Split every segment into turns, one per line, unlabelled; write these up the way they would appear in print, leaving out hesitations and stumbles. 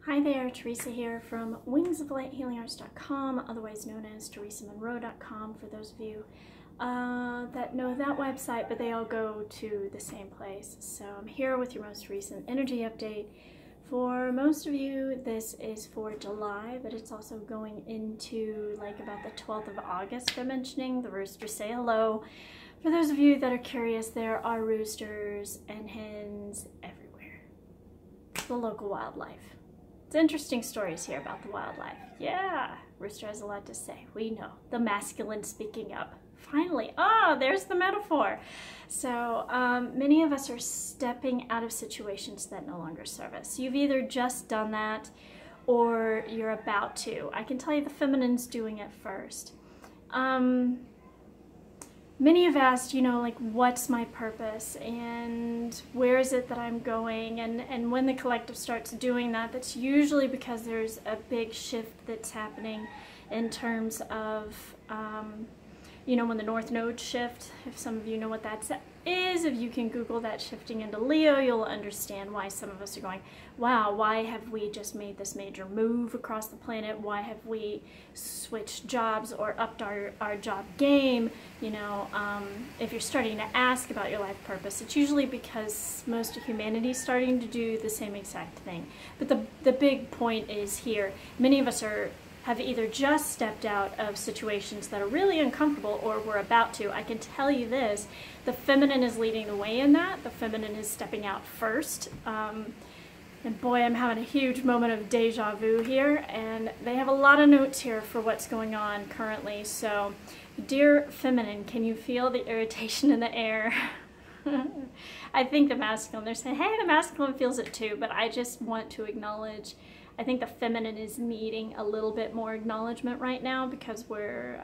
Hi there, Theresa here from wingsoflighthealingarts.com, otherwise known as theresamonro.com for those of you that know that website, but they all go to the same place. So I'm here with your most recent energy update. For most of you, this is for July, but it's also going into like about the 12th of August. I'm mentioning the roosters say hello. For those of you that are curious, there are roosters and hens everywhere. The local wildlife. It's interesting stories here about the wildlife. Yeah, rooster has a lot to say. We know. The masculine speaking up. Finally. Ah, there's the metaphor. So many of us are stepping out of situations that no longer serve us. You've either just done that or you're about to. I can tell you the feminine's doing it first. Many have asked, you know, like, what's my purpose and where is it that I'm going? And when the collective starts doing that, that's usually because there's a big shift that's happening in terms of, you know, when the North Node shift, if some of you know what that is, if you can Google that shifting into Leo, you'll understand why some of us are going, wow, why have we just made this major move across the planet? Why have we switched jobs or upped our job game? You know, if you're starting to ask about your life purpose, it's usually because most of humanity is starting to do the same exact thing. But the big point is here, many of us have either just stepped out of situations that are really uncomfortable or we're about to. I can tell you this, the feminine is leading the way in that. The feminine is stepping out first. And boy, I'm having a huge moment of deja vu here, and they have a lot of notes here for what's going on currently. So, dear feminine, can you feel the irritation in the air? I think the masculine, they're saying, hey, the masculine feels it too, but I just want to acknowledge, I think the feminine is needing a little bit more acknowledgement right now because we're,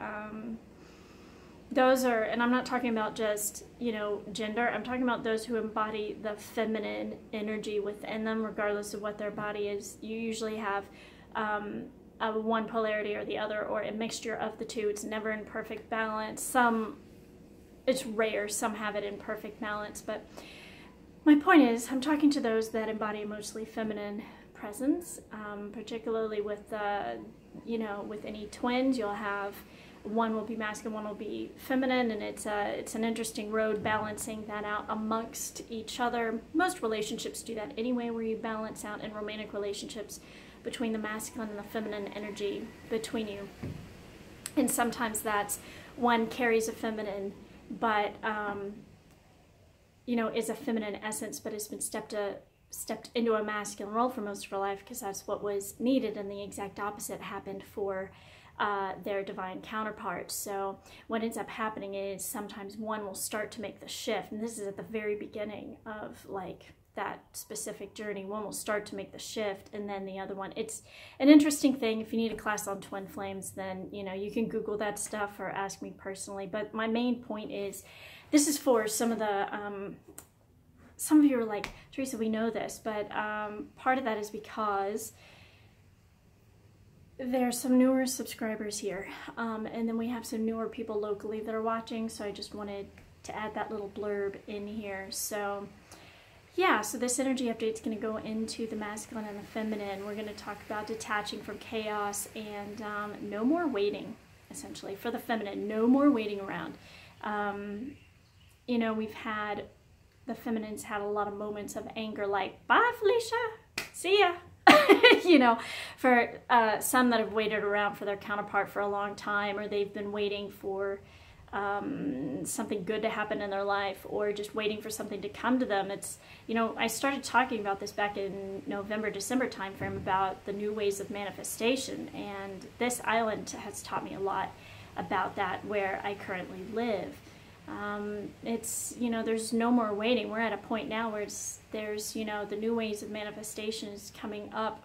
those are, and I'm not talking about just, you know, gender, I'm talking about those who embody the feminine energy within them, regardless of what their body is. You usually have one polarity or the other, or a mixture of the two. It's never in perfect balance. It's rare, some have it in perfect balance, but my point is, I'm talking to those that embody a mostly feminine presence, particularly with, you know, with any twins, you'll have one will be masculine, one will be feminine, and it's an interesting road balancing that out amongst each other. Most relationships do that anyway, where you balance out in romantic relationships between the masculine and the feminine energy between you. And sometimes that's one carries a feminine, but you know, is a feminine essence, but has been stepped into a masculine role for most of her life because that's what was needed, and the exact opposite happened for their divine counterpart. So what ends up happening is sometimes one will start to make the shift, and this is at the very beginning of like that specific journey. One will start to make the shift, and then the other one. It's an interesting thing. If you need a class on twin flames, then you know you can Google that stuff or ask me personally. But my main point is, this is for some of the some of you are like, Theresa, we know this, but part of that is because there's some newer subscribers here, and then we have some newer people locally that are watching, so I just wanted to add that little blurb in here. So yeah, so this energy update is going to go into the masculine and the feminine. We're going to talk about detaching from chaos and no more waiting, essentially, for the feminine. No more waiting around. You know, the feminine's had a lot of moments of anger, like, bye, Felicia, see ya. You know, for some that have waited around for their counterpart for a long time, or they've been waiting for something good to happen in their life, or just waiting for something to come to them. It's, you know, I started talking about this back in November, December timeframe about the new ways of manifestation, and this island has taught me a lot about that where I currently live. It's, you know, there's no more waiting. We're at a point now where there's, you know, the new ways of manifestation is coming up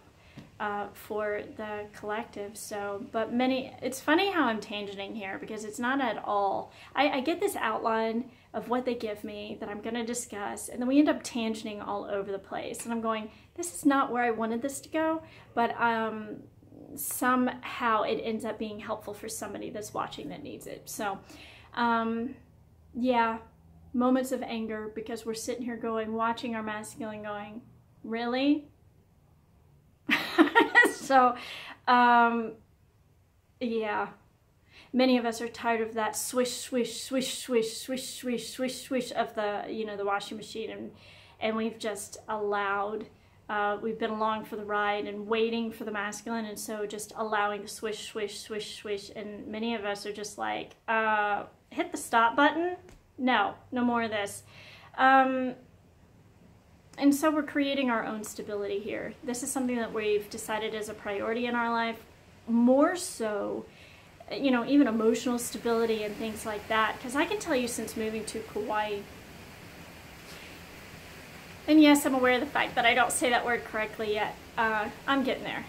for the collective. So, but it's funny how I'm tangenting here because it's not at all. I get this outline of what they give me that I'm going to discuss, and then we end up tangenting all over the place. And I'm going, this is not where I wanted this to go, but somehow it ends up being helpful for somebody that's watching that needs it. So, yeah, moments of anger because we're sitting here going, watching our masculine going, really? So, yeah, many of us are tired of that swish, swish, swish, swish, swish, swish, swish, swish of the, you know, the washing machine, and we've just allowed, we've been along for the ride and waiting for the masculine, and so just allowing the swish, swish, swish, swish, and many of us are just like, hit the stop button. No more of this. And so we're creating our own stability here. This is something that we've decided is a priority in our life, more so, you know, even emotional stability and things like that. Because I can tell you, since moving to Kauai, and yes, I'm aware of the fact that I don't say that word correctly yet. I'm getting there.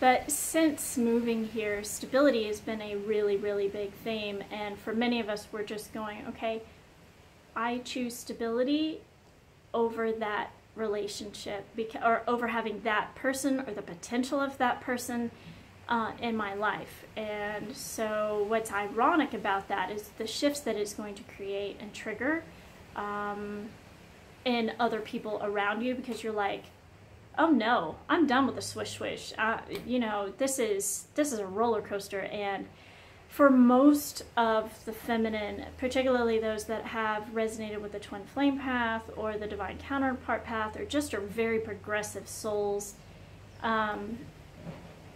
But since moving here, stability has been a really, really big theme. And for many of us, we're just going, okay, I choose stability over that relationship, or over having that person or the potential of that person in my life. And so what's ironic about that is the shifts that it's going to create and trigger in other people around you, because you're like, oh no, I'm done with the swish swish. You know, this is a roller coaster. And for most of the feminine, particularly those that have resonated with the twin flame path or the divine counterpart path, or just are very progressive souls,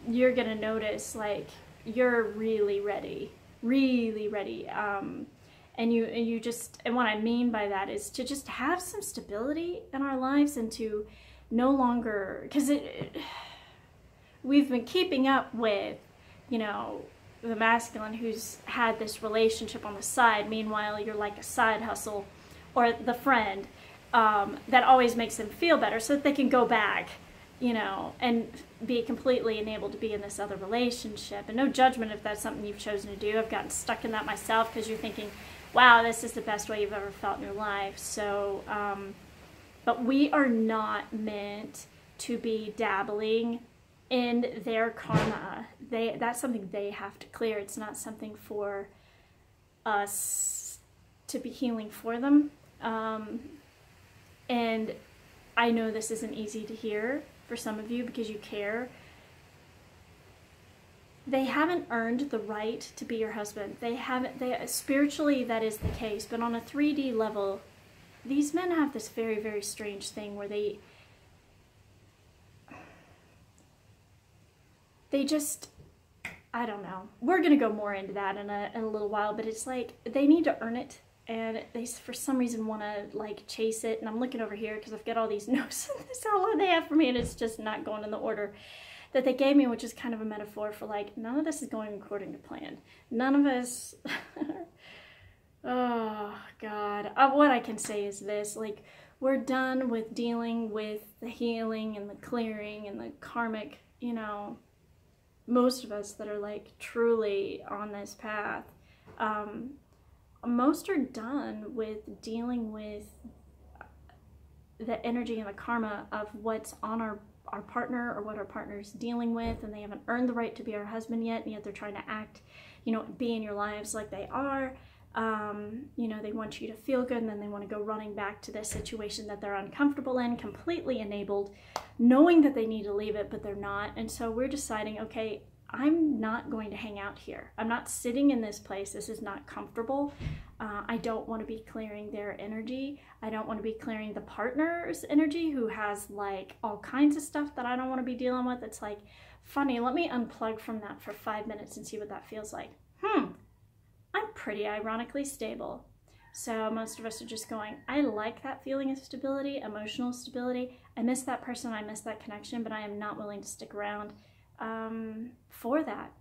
you're gonna notice, like, you're really ready, really ready. And you just, and what I mean by that is to just have some stability in our lives, and to no longer, because we've been keeping up with, you know, the masculine who's had this relationship on the side. Meanwhile, you're like a side hustle, or the friend that always makes them feel better so that they can go back, you know, and be completely enabled to be in this other relationship. And no judgment if that's something you've chosen to do. I've gotten stuck in that myself, because you're thinking, wow, this is the best way you've ever felt in your life. So, but we are not meant to be dabbling in their karma. That's something they have to clear. It's not something for us to be healing for them. And I know this isn't easy to hear for some of you, because you care. They haven't earned the right to be your husband. Spiritually, that is the case, but on a 3D level, these men have this very, very strange thing where they just, I don't know. We're going to go more into that in a little while, but it's like they need to earn it, and they, for some reason, want to like chase it. And I'm looking over here because I've got all these notes. This is how long they have for me, and it's just not going in the order that they gave me, which is kind of a metaphor for like, none of this is going according to plan. None of us, oh God. What I can say is this, like, we're done with dealing with the healing and the clearing and the karmic, you know, most of us that are like truly on this path, most are done with dealing with the energy and the karma of what's on our partner, or what our partner's dealing with, and they haven't earned the right to be our husband yet, and yet they're trying to act, you know, be in your lives like they are. You know, they want you to feel good, and then they want to go running back to this situation that they're uncomfortable in, completely enabled, knowing that they need to leave it, but they're not. And so we're deciding, okay, I'm not going to hang out here. I'm not sitting in this place. This is not comfortable. I don't want to be clearing their energy. I don't want to be clearing the partner's energy, who has like all kinds of stuff that I don't want to be dealing with. It's like, funny, let me unplug from that for 5 minutes and see what that feels like. I'm pretty ironically stable. So most of us are just going, I like that feeling of stability, emotional stability. I miss that person, I miss that connection, but I am not willing to stick around for that.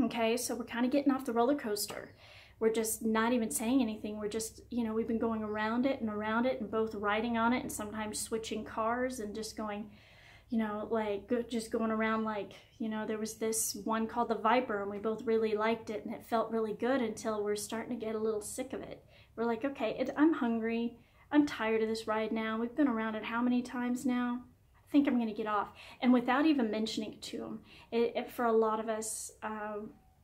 Okay, so we're kind of getting off the roller coaster. We're just not even saying anything. We're just, you know, we've been going around it and both riding on it, and sometimes switching cars, and just going, you know, like just going around, like, you know, there was this one called the Viper, and we both really liked it, and it felt really good until we're starting to get a little sick of it. We're like, okay, I'm hungry. I'm tired of this ride now. We've been around it how many times now? I think I'm going to get off. And without even mentioning it to them, for a lot of us,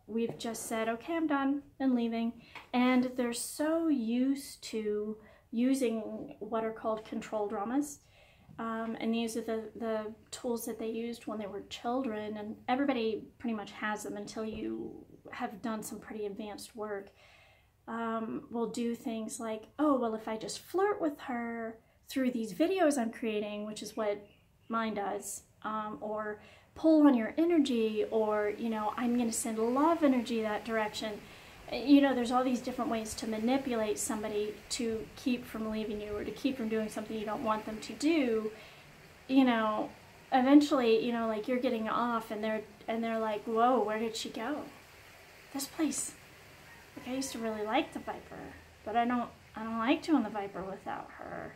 we've just said, okay, I'm done and leaving. And they're so used to using what are called control dramas And these are the tools that they used when they were children, and everybody pretty much has them until you have done some pretty advanced work. Will do things like, oh, well, if I just flirt with her through these videos I'm creating, which is what mine does, or pull on your energy, or, you know, I'm going to send love energy that direction. You know, there's all these different ways to manipulate somebody to keep from leaving you or to keep from doing something you don't want them to do. You know, eventually, you know, like you're getting off and they're like, whoa, where did she go? This place. Like, I used to really like the Viper, but I don't like doing the Viper without her.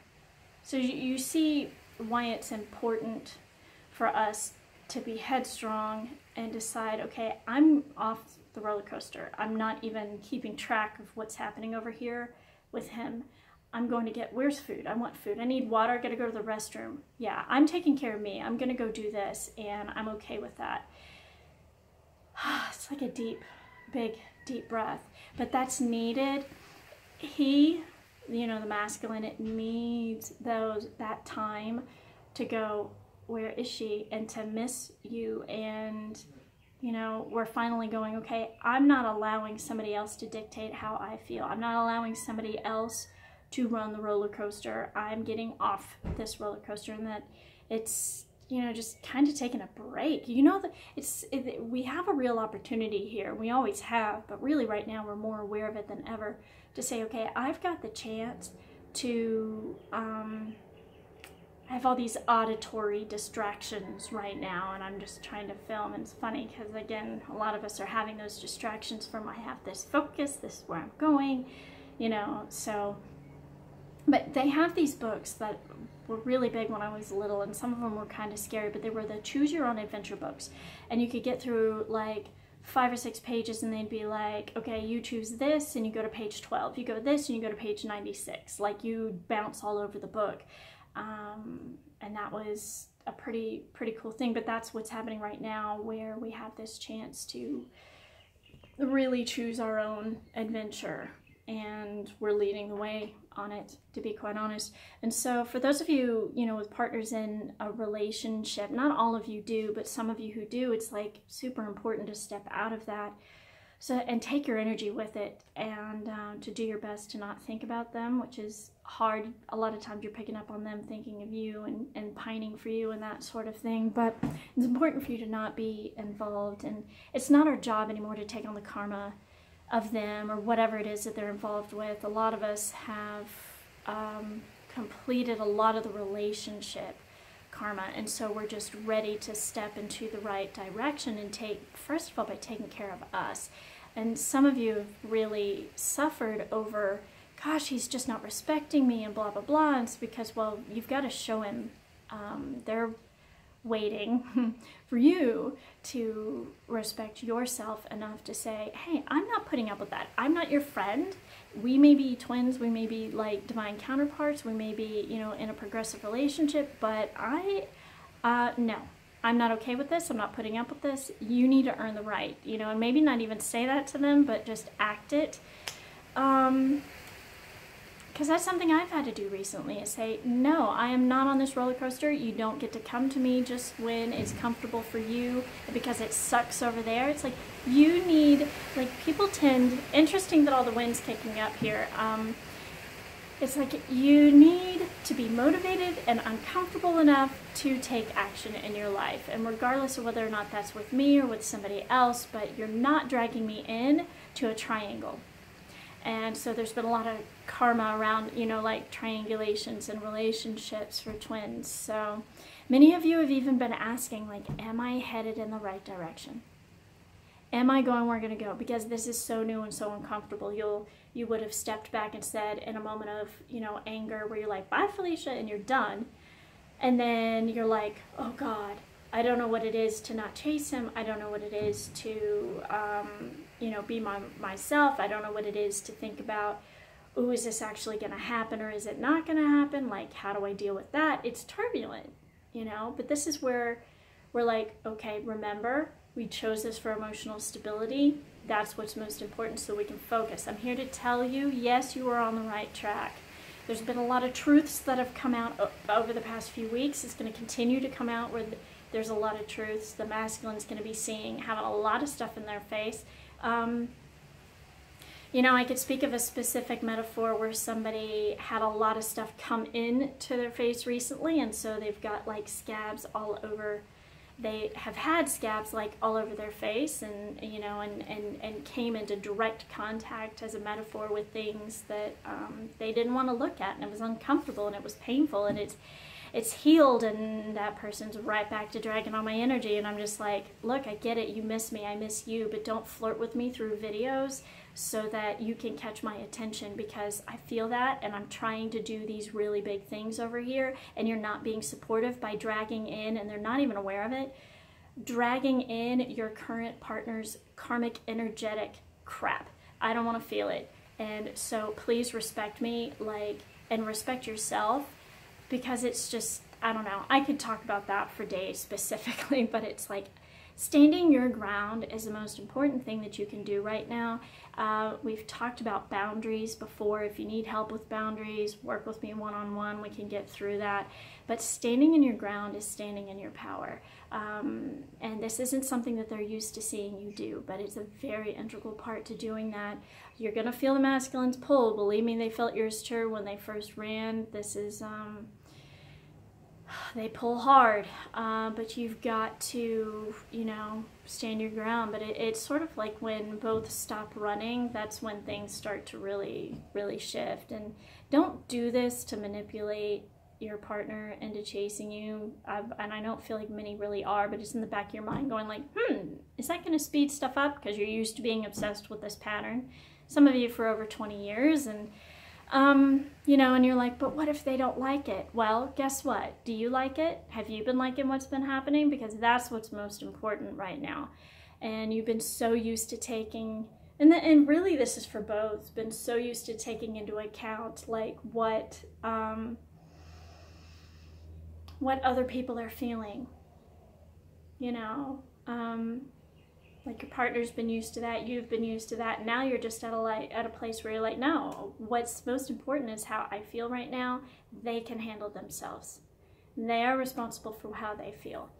So you see why it's important for us to be headstrong and decide, okay, I'm off the roller coaster. I'm not even keeping track of what's happening over here with him. I'm going to get, where's food? I want food. I need water. I got to go to the restroom. Yeah, I'm taking care of me. I'm going to go do this, and I'm okay with that. It's like a big, deep breath. But that's needed. He, you know, the masculine, it needs that time to go, where is she? And to miss you. And, you know, we're finally going, okay, I'm not allowing somebody else to dictate how I feel. I'm not allowing somebody else to run the roller coaster. I'm getting off this roller coaster, and that it's, you know, just kind of taking a break. You know, that we have a real opportunity here. We always have, but really right now we're more aware of it than ever, to say, okay, I've got the chance to, I have all these auditory distractions right now, and I'm just trying to film. And it's funny because, again, a lot of us are having those distractions from, I have this focus, this is where I'm going, you know, so. But they have these books that were really big when I was little, and some of them were kind of scary, but they were the Choose Your Own Adventure books. And you could get through like 5 or 6 pages, and they'd be like, okay, you choose this, and you go to page 12. You go this, and you go to page 96. Like, you bounce all over the book. And that was a pretty cool thing. But that's what's happening right now, where we have this chance to really choose our own adventure, and we're leading the way on it, to be quite honest. And so for those of you, you know, with partners in a relationship, not all of you do, but some of you who do, it's like super important to step out of that, so, and take your energy with it, and to do your best to not think about them, which is hard. A lot of times you're picking up on them thinking of you and pining for you and that sort of thing, but it's important for you to not be involved. And it's not our job anymore to take on the karma of them or whatever it is that they're involved with. A lot of us have completed a lot of the relationship karma, and so we're just ready to step into the right direction and take, first of all, by taking care of us. And some of you have really suffered over, gosh, he's just not respecting me and blah blah blah. And it's because, well, you've got to show him. They're waiting for you to respect yourself enough to say, hey, I'm not putting up with that. I'm not your friend. We may be twins, we may be like divine counterparts, we may be, you know, in a progressive relationship, but no, I'm not okay with this. I'm not putting up with this. You need to earn the right, you know, and maybe not even say that to them, but just act it. Because that's something I've had to do recently, is say, no, I am not on this roller coaster. You don't get to come to me just when it's comfortable for you, because it sucks over there. It's like, you need, like, people tend, interesting that all the wind's kicking up here. It's like, you need to be motivated and uncomfortable enough to take action in your life. And regardless of whether or not that's with me or with somebody else, but you're not dragging me in to a triangle. And so there's been a lot of karma around, you know, like triangulations and relationships for twins. So many of you have even been asking, like, am I headed in the right direction? Am I going where I'm going to go? Because this is so new and so uncomfortable. You would have stepped back and said, in a moment of, you know, anger, where you're like, bye, Felicia, and you're done. And then you're like, oh God, I don't know what it is to not chase him. I don't know what it is to, you know, be myself. I don't know what it is to think about, oh, is this actually going to happen or is it not going to happen? Like, how do I deal with that? It's turbulent, you know, but this is where we're like, okay, remember, we chose this for emotional stability. That's what's most important, so we can focus. I'm here to tell you, yes, you are on the right track. There's been a lot of truths that have come out over the past few weeks. It's going to continue to come out where there's a lot of truths. The masculine's going to be seeing, having a lot of stuff in their face. You know, I could speak of a specific metaphor where somebody had a lot of stuff come in to their face recently, and so they've got like scabs all over. They have had scabs like all over their face, and you know, and came into direct contact as a metaphor with things that they didn't want to look at, and it was uncomfortable and it was painful, and it's healed, and that person's right back to dragging on my energy, and I'm just like, look, I get it, you miss me, I miss you, but don't flirt with me through videos so that you can catch my attention, because I feel that, and I'm trying to do these really big things over here, and you're not being supportive by dragging in, and they're not even aware of it, dragging in your current partner's karmic energetic crap. I don't want to feel it, and so please respect me, like, and respect yourself, because it's just, I don't know, I could talk about that for days specifically, but it's like, standing your ground is the most important thing that you can do right now. We've talked about boundaries before. If you need help with boundaries, work with me one-on-one, we can get through that. But standing in your ground is standing in your power. And this isn't something that they're used to seeing you do, but it's a very integral part to doing that. You're gonna feel the masculine's pull. Believe me, they felt yours too when they first ran. This is, they pull hard, but you've got to, you know, stand your ground. But it's sort of like when both stop running, that's when things start to really, really shift. And don't do this to manipulate your partner into chasing you. And I don't feel like many really are, but it's in the back of your mind going like, is that going to speed stuff up? Because you're used to being obsessed with this pattern. Some of you for over 20 years, and you know, and you're like, but what if they don't like it? Well, guess what? Do you like it? Have you been liking what's been happening? Because that's what's most important right now. And you've been so used to taking, and really this is for both, been so used to taking into account like what other people are feeling, you know, like your partner's been used to that, you've been used to that, and now you're just at a place where you're like, no, what's most important is how I feel right now. They can handle themselves. They are responsible for how they feel.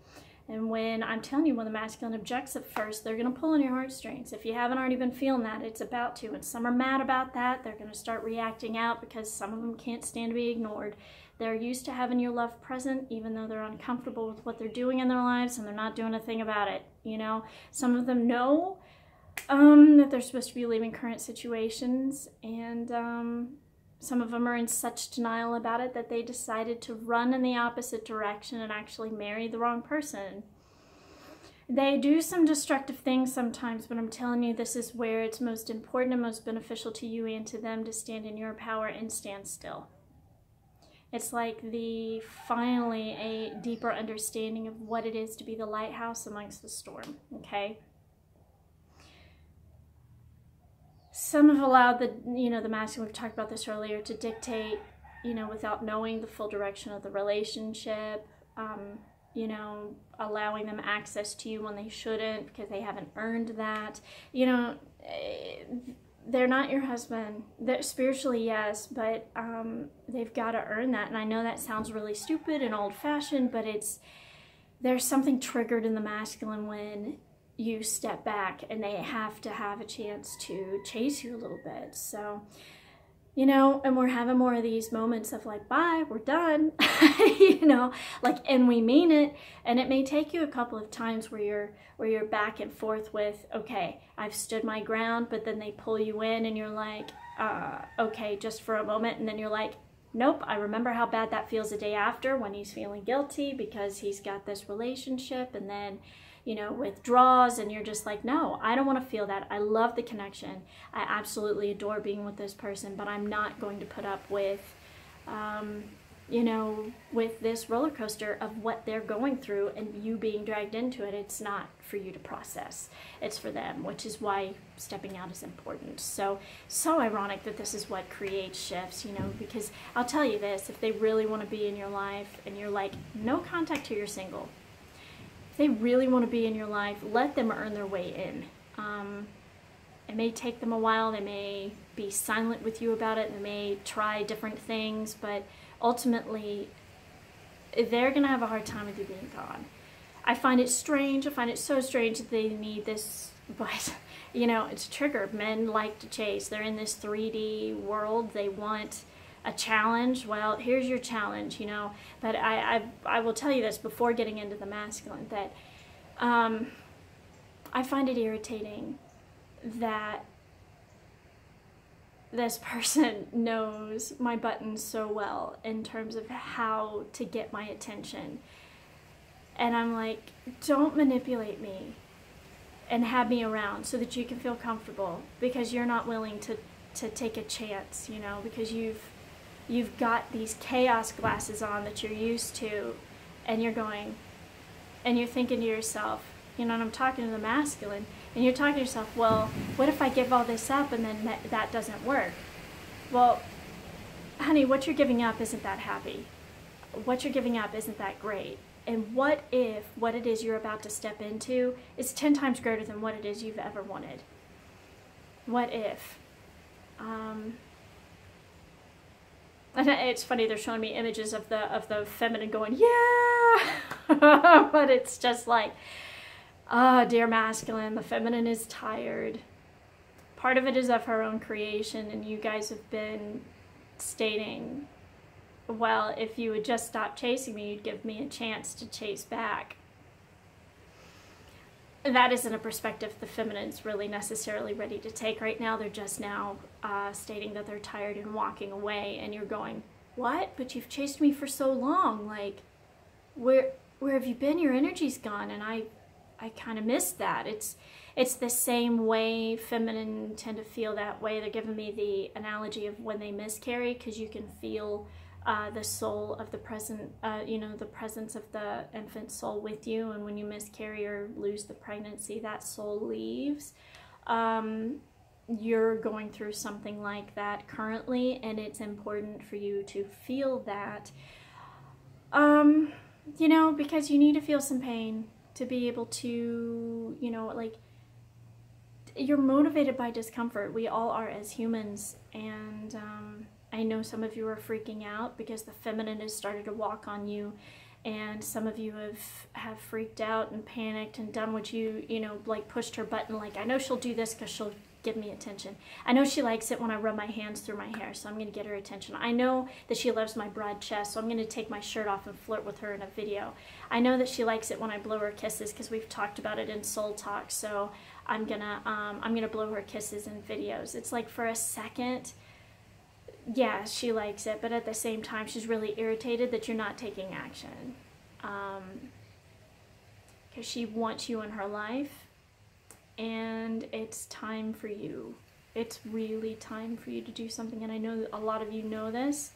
And when, I'm telling you, when the masculine objects at first, they're going to pull on your heartstrings. If you haven't already been feeling that, it's about to. And some are mad about that. They're going to start reacting out because some of them can't stand to be ignored. They're used to having your love present, even though they're uncomfortable with what they're doing in their lives, and they're not doing a thing about it. You know, some of them know that they're supposed to be leaving current situations, and some of them are in such denial about it that they decided to run in the opposite direction and actually marry the wrong person. They do some destructive things sometimes, but I'm telling you, this is where it's most important and most beneficial to you and to them to stand in your power and stand still. It's like finally a deeper understanding of what it is to be the lighthouse amongst the storm, okay? Some have allowed the masculine, we've talked about this earlier, to dictate, you know, without knowing the full direction of the relationship, you know, allowing them access to you when they shouldn't because they haven't earned that. You know, they're not your husband. They're spiritually, yes, but they've got to earn that. And I know that sounds really stupid and old-fashioned, but there's something triggered in the masculine when you step back, and they have to have a chance to chase you a little bit. So, you know, and we're having more of these moments of like, bye, we're done, you know, like, and we mean it. And it may take you a couple of times where you're back and forth with, okay, I've stood my ground, but then they pull you in and you're like, okay, just for a moment. And then you're like, nope, I remember how bad that feels the day after when he's feeling guilty because he's got this relationship, and then, you know, withdraws, and you're just like, no, I don't want to feel that. I love the connection. I absolutely adore being with this person, but I'm not going to put up with, you know, with this roller coaster of what they're going through and you being dragged into it. It's not for you to process. It's for them, which is why stepping out is important. So ironic that this is what creates shifts, you know, because I'll tell you this, if they really want to be in your life and you're like, no contact till you're single. If they really want to be in your life, let them earn their way in. It may take them a while. They may be silent with you about it. They may try different things, but ultimately they're going to have a hard time with you being gone. I find it strange. I find it so strange that they need this, but you know, it's a trigger. Men like to chase. They're in this 3D world. They want a challenge. Well, here's your challenge, you know. But I will tell you this before getting into the masculine, that I find it irritating that this person knows my buttons so well in terms of how to get my attention. And I'm like, don't manipulate me and have me around so that you can feel comfortable, because you're not willing to take a chance, you know, because you've got these chaos glasses on that you're used to, and you're going, and you're thinking to yourself, you know, and I'm talking to the masculine, and you're talking to yourself, well, what if I give all this up and then that doesn't work? Well, honey, what you're giving up isn't that happy. What you're giving up isn't that great. And what if what it is you're about to step into is 10 times greater than what it is you've ever wanted? What if? And it's funny, they're showing me images of the feminine going, yeah! But it's just like, ah, dear masculine, the feminine is tired. Part of it is of her own creation, and you guys have been stating, well, if you would just stop chasing me, you'd give me a chance to chase back. That isn't a perspective the feminine's really necessarily ready to take right now. They're just now stating that they're tired and walking away, and you're going, what? But you've chased me for so long. Like, where have you been? Your energy's gone, and I kind of miss that. It's the same way feminine tend to feel that way. They're giving me the analogy of when they miscarry, because you can feel the soul of the present, you know, the presence of the infant soul with you. And when you miscarry or lose the pregnancy, that soul leaves. You're going through something like that currently, and it's important for you to feel that, you know, because you need to feel some pain to be able to, you know, like, you're motivated by discomfort. We all are as humans, and I know some of you are freaking out because the feminine has started to walk on you, and some of you have freaked out and panicked and done what you know, like pushed her button, like, I know she'll do this because she'll give me attention. I know she likes it when I rub my hands through my hair, so I'm going to get her attention. I know that she loves my broad chest, so I'm going to take my shirt off and flirt with her in a video. I know that she likes it when I blow her kisses, because we've talked about it in Soul Talk, so I'm gonna blow her kisses in videos. It's like, for a second, yeah, she likes it, but at the same time, she's really irritated that you're not taking action, because she wants you in her life, and it's time for you. It's really time for you to do something, and I know that a lot of you know this,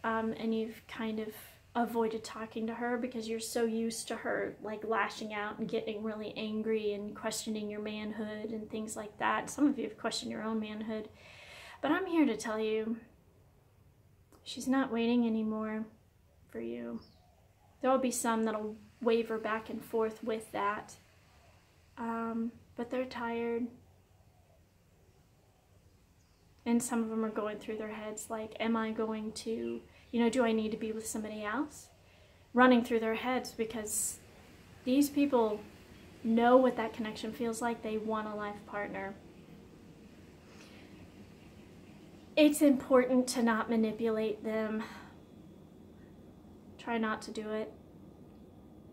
and you've kind of avoided talking to her because you're so used to her like lashing out and getting really angry and questioning your manhood and things like that. Some of you have questioned your own manhood, but I'm here to tell you, she's not waiting anymore for you. There will be some that'll waver back and forth with that, but they're tired. And some of them are going through their heads like, am I going to, you know, do I need to be with somebody else? Running through their heads, because these people know what that connection feels like. They want a life partner. It's important to not manipulate them. Try not to do it.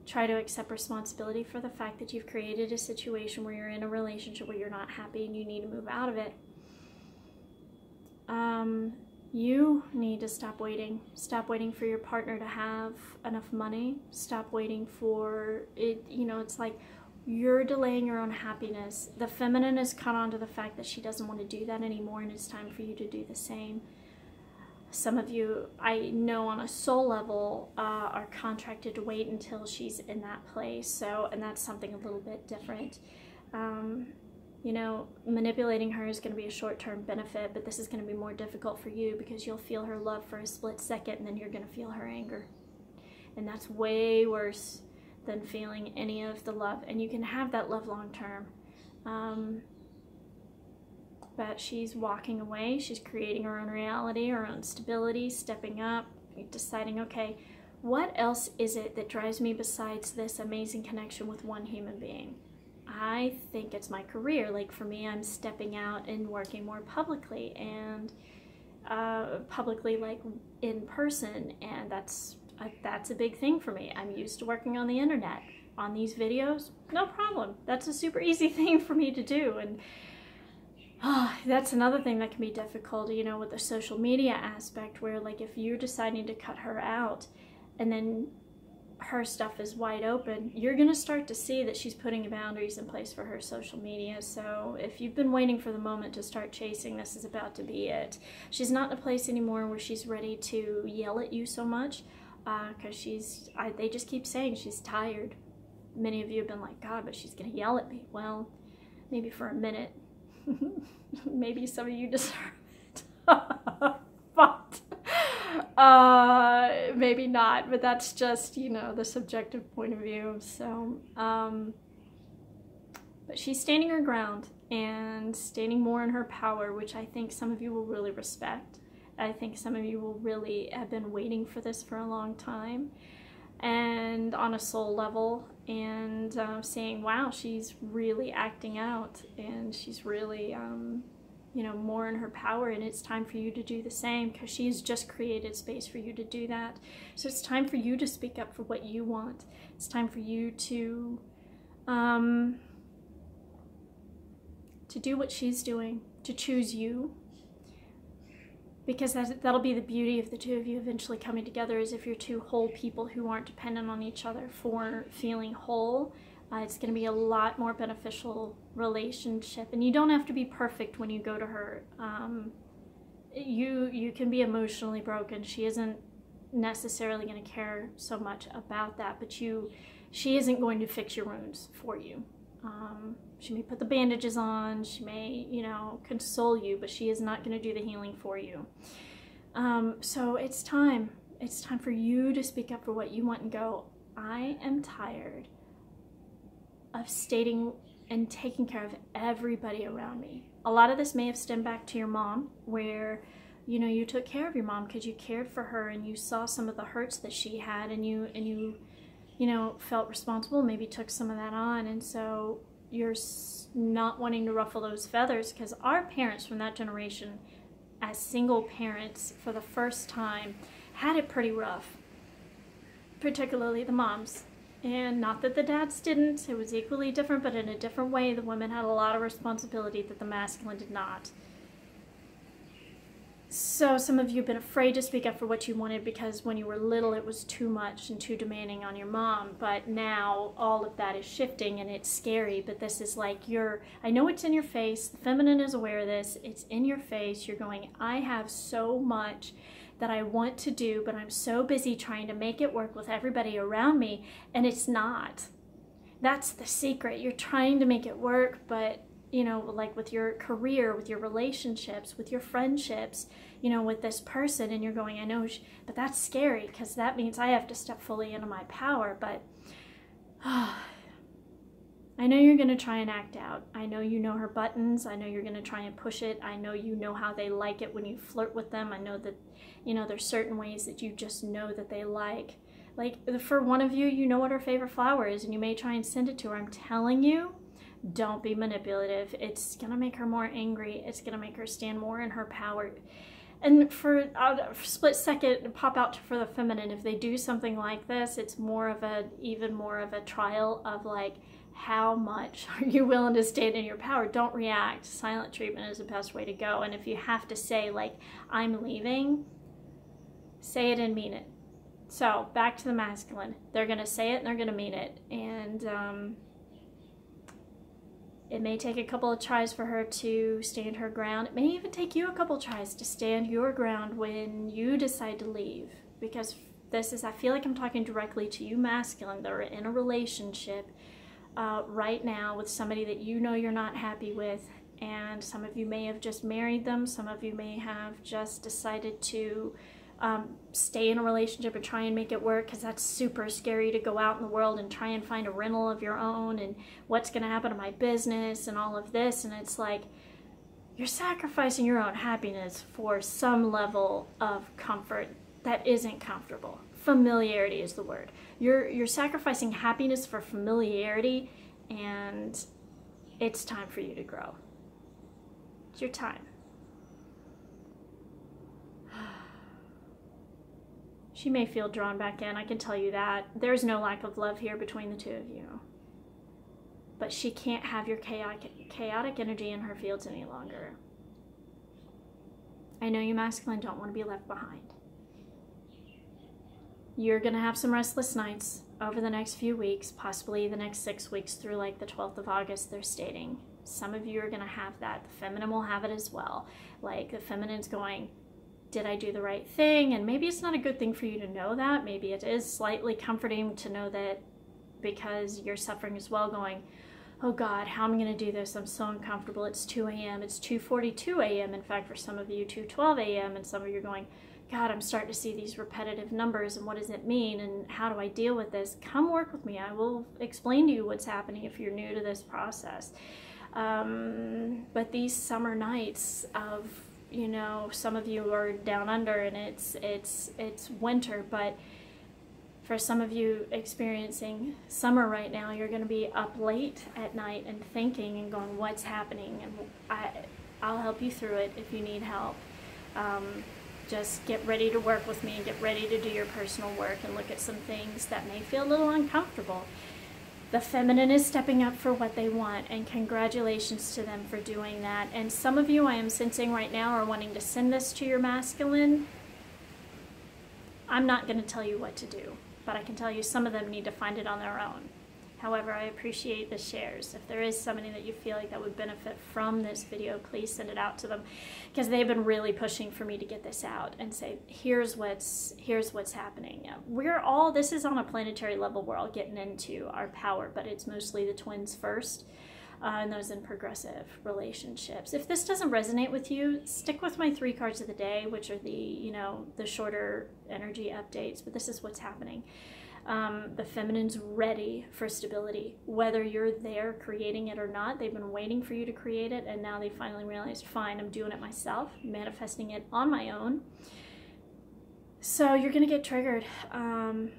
Try to accept responsibility for the fact that you've created a situation where you're in a relationship where you're not happy and you need to move out of it. You need to stop waiting. Stop waiting for your partner to have enough money. Stop waiting for it. You know, it's like you're delaying your own happiness. The feminine has caught on to the fact that she doesn't want to do that anymore, and it's time for you to do the same. Some of you, I know on a soul level, are contracted to wait until she's in that place. So, and that's something a little bit different. You know, manipulating her is going to be a short-term benefit, but this is going to be more difficult for you because you'll feel her love for a split second, and then you're going to feel her anger. And that's way worse than feeling any of the love. And you can have that love long-term. but she's walking away. She's creating her own reality, her own stability, stepping up, deciding, okay, what else is it that drives me besides this amazing connection with one human being? I think it's my career. Like for me, I'm stepping out and working more publicly, and publicly, like in person, and that's a big thing for me. I'm used to working on the internet, on these videos, no problem. That's a super easy thing for me to do. And that's another thing that can be difficult, you know, with the social media aspect, where like if you're deciding to cut her out and then her stuff is wide open, you're going to start to see that she's putting boundaries in place for her social media. So if you've been waiting for the moment to start chasing, this is about to be it. She's not in a place anymore where she's ready to yell at you so much, because they just keep saying she's tired. Many of you have been like, God, but she's going to yell at me. Well, maybe for a minute. Maybe some of you deserve it. But maybe not, but that's just, you know, the subjective point of view. So but she's standing her ground and standing more in her power, which I think some of you will really respect. I think some of you will really have been waiting for this for a long time, and on a soul level, and saying, wow, she's really acting out, and she's really you know, more in her power, and it's time for you to do the same, because she's just created space for you to do that. So it's time for you to speak up for what you want. It's time for you to do what she's doing, to choose you, because that'll be the beauty of the two of you eventually coming together, is if you're two whole people who aren't dependent on each other for feeling whole. It's going to be a lot more beneficial relationship, and you don't have to be perfect when you go to her. You can be emotionally broken. She isn't necessarily going to care so much about that, but she isn't going to fix your wounds for you. She may put the bandages on, she may, you know, console you, but she is not going to do the healing for you. So it's time for you to speak up for what you want and go, I am tired of stating and taking care of everybody around me. A lot of this may have stemmed back to your mom, where, you know, you took care of your mom because you cared for her and you saw some of the hurts that she had, and you know, felt responsible, maybe took some of that on, and so you're not wanting to ruffle those feathers, because our parents from that generation, as single parents for the first time, had it pretty rough, particularly the moms. And not that the dads didn't, it was equally different, but in a different way. The women had a lot of responsibility that the masculine did not. So some of you have been afraid to speak up for what you wanted because when you were little it was too much and too demanding on your mom, but now all of that is shifting and it's scary. But this is like, I know it's in your face, the feminine is aware of this, it's in your face, you're going, I have so much that I want to do, but I'm so busy trying to make it work with everybody around me, and it's not. That's the secret. You're trying to make it work, but, you know, like with your career, with your relationships, with your friendships, you know, with this person, and you're going, I know, but that's scary because that means I have to step fully into my power. But I know you're going to try and act out. I know you know her buttons. I know you're going to try and push it. I know you know how they like it when you flirt with them. I know that, you know, there's certain ways that you just know that they like. Like for one of you, you know what her favorite flower is and you may try and send it to her. I'm telling you, don't be manipulative. It's going to make her more angry. It's going to make her stand more in her power. And for a split second, pop out for the feminine. If they do something like this, it's even more of a trial of like, how much are you willing to stand in your power? Don't react. Silent treatment is the best way to go. And if you have to say like, I'm leaving, say it and mean it. So back to the masculine. They're going to say it and they're going to mean it. And it may take a couple of tries for her to stand her ground. It may even take you a couple tries to stand your ground when you decide to leave. Because this is, I feel like I'm talking directly to you masculine that are in a relationship right now with somebody that you know you're not happy with, and some of you may have just married them, some of you may have just decided to stay in a relationship and try and make it work, because that's super scary to go out in the world and try and find a rental of your own, and what's going to happen to my business and all of this. And it's like, You're sacrificing your own happiness for some level of comfort that isn't comfortable. Familiarity is the word. You're sacrificing happiness for familiarity, and it's time for you to grow. It's your time. She may feel drawn back in, I can tell you that. There's no lack of love here between the two of you. But she can't have your chaotic energy in her fields any longer. I know you masculine don't want to be left behind. You're going to have some restless nights over the next few weeks, possibly the next 6 weeks through like the 12th of August, they're stating. Some of you are going to have that. The feminine will have it as well. Like the feminine's going, did I do the right thing? And maybe it's not a good thing for you to know that. Maybe it is slightly comforting to know that, because you're suffering as well, going, oh God, how am I going to do this? I'm so uncomfortable. It's 2 a.m. It's 2:42 a.m. In fact, for some of you, 2:12 a.m. And some of you are going, God, I'm starting to see these repetitive numbers, and what does it mean? And how do I deal with this? Come work with me. I will explain to you what's happening if you're new to this process. But these summer nights of, you know, some of you are down under and it's winter, but for some of you experiencing summer right now, you're going to be up late at night and thinking and going, what's happening? And I'll help you through it if you need help. Just get ready to work with me and get ready to do your personal work and look at some things that may feel a little uncomfortable. The feminine is stepping up for what they want, and congratulations to them for doing that. And some of you, I am sensing right now, are wanting to send this to your masculine. I'm not going to tell you what to do, but I can tell you some of them need to find it on their own. However, I appreciate the shares. If there is somebody that you feel like that would benefit from this video, please send it out to them, because they've been really pushing for me to get this out and say, here's what's happening. This is on a planetary level. We're all getting into our power, but it's mostly the twins first, and those in progressive relationships. If this doesn't resonate with you, stick with my 3 cards of the day, which are the shorter energy updates, but this is what's happening. The feminine's ready for stability, whether you're there creating it or not. They've been waiting for you to create it, and now they finally realized, fine, I'm doing it myself, manifesting it on my own. So you're going to get triggered, and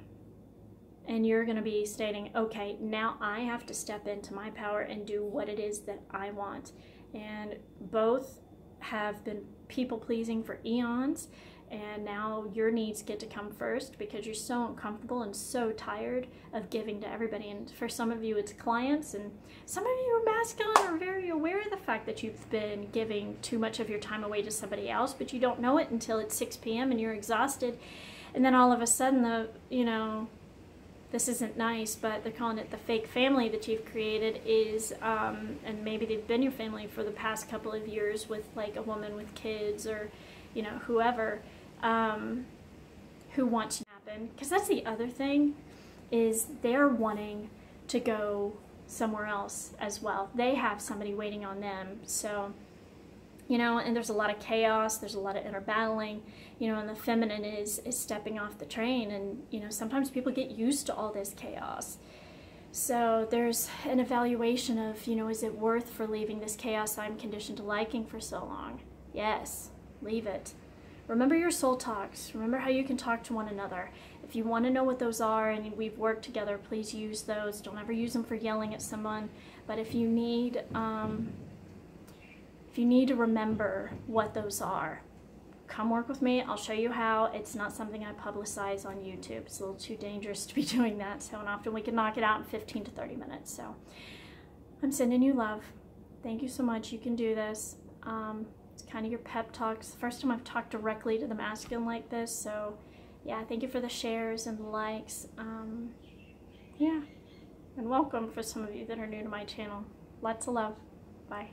you're going to be stating, okay, now I have to step into my power and do what it is that I want. And both have been people-pleasing for eons, and now your needs get to come first because you're so uncomfortable and so tired of giving to everybody. And for some of you, it's clients, and some of you are masculine, are very aware of the fact that you've been giving too much of your time away to somebody else, but you don't know it until it's 6 p.m. and you're exhausted. And then all of a sudden, this isn't nice, but they're calling it the fake family that you've created is, and maybe they've been your family for the past couple of years with like a woman with kids or, whoever, who wants to happen. Because that's the other thing, is they're wanting to go somewhere else as well. They have somebody waiting on them. So, and there's a lot of chaos, there's a lot of inner battling, and the feminine is stepping off the train, and, sometimes people get used to all this chaos. So there's an evaluation of, is it worth for leaving this chaos I'm conditioned to liking for so long? Yes, leave it. Remember your soul talks. Remember how you can talk to one another. If you want to know what those are and we've worked together, please use those. Don't ever use them for yelling at someone. But if you need to remember what those are, come work with me. I'll show you how. It's not something I publicize on YouTube. It's a little too dangerous to be doing that. So often we can knock it out in 15 to 30 minutes. So I'm sending you love. Thank you so much. You can do this. It's kind of your pep talks. The first time I've talked directly to the masculine like this. So yeah, thank you for the shares and the likes. Yeah, and welcome for some of you that are new to my channel. Lots of love. Bye.